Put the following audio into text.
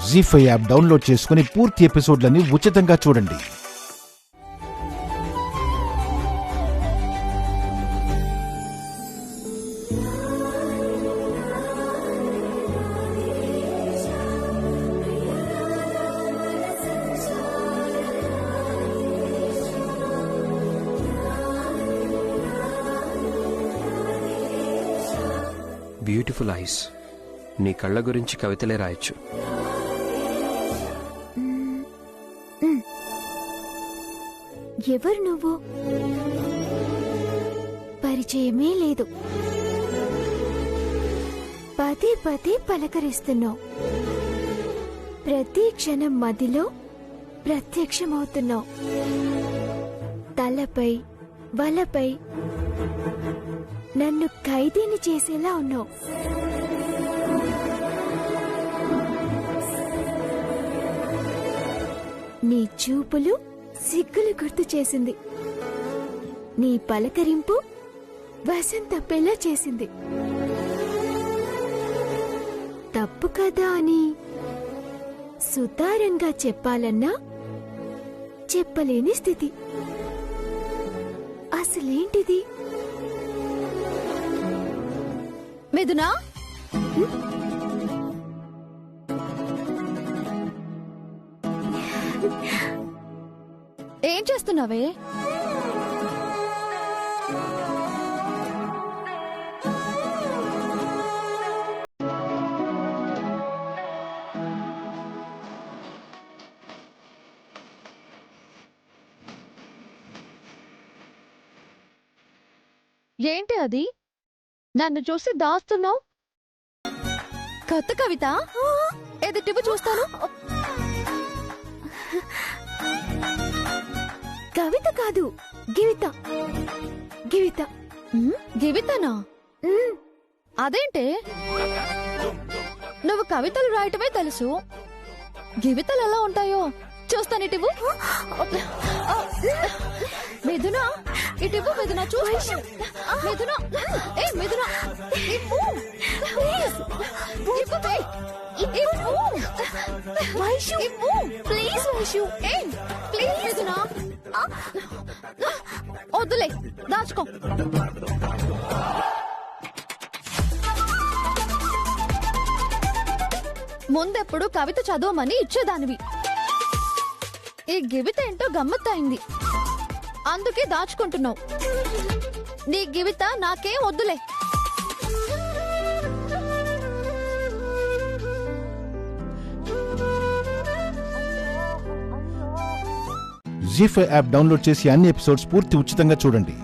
జీ5 app download చేసుకుని పూర్తి ఎపిసోడ్లని ఉచితంగా చూడండి. Beautiful eyes. నీ కళ్ళ గురించి కవితలే రాయొచ్చు. ఎవరు నువ్వు? పరిచయమే లేదు. పదే పదే పలకరిస్తున్నావు. ప్రతి క్షణం మదిలో ప్రత్యక్షమవుతున్నావు. తలపై వలపై నన్ను ఖైదీని చేసేలా ఉన్నావు. నీ చూపులు సిగ్గులు గుర్తు చేసింది. నీ పలకరింపు వసం తప్పేలా చేసింది. తప్పు కదా అని సుతారంగా చెప్పాలన్నా చెప్పలేని స్థితి. అసలేంటిది? మిథునా, ఏం చేస్తున్నావే? ఏంటి అది? నన్ను చూసి దాస్తున్నావు? కొత్త కవిత ఎదుటివి చూస్తాను. కవిత కాదు, గివిత. గివిత. గివితనా? అదేంటే, నువ్వు కవితలు రాయటమే తెలుసు, గివితలు ఎలా ఉంటాయో చూస్తానిటివు. మిథునా, ఇటివు. మిథునా, చూస్తాను. మిథునా, ఏ మిథునా, ఇవ్వు. వైషు, ప్లీజ్ వైషు. ప్లీజ్ మిథునా, వద్దులే, దాచుకో. ముందెప్పుడు కవిత చదవమని ఇచ్చేదానివి. ఈ గివిత ఏంటో గమ్మత్తయింది, అందుకే దాచుకుంటున్నావు. నీ గివిత నాకేం వద్దులే. జీ5 యాప్ డౌన్లోడ్ చేసి అన్ని ఎపిసోడ్స్ పూర్తి ఉచితంగా చూడండి.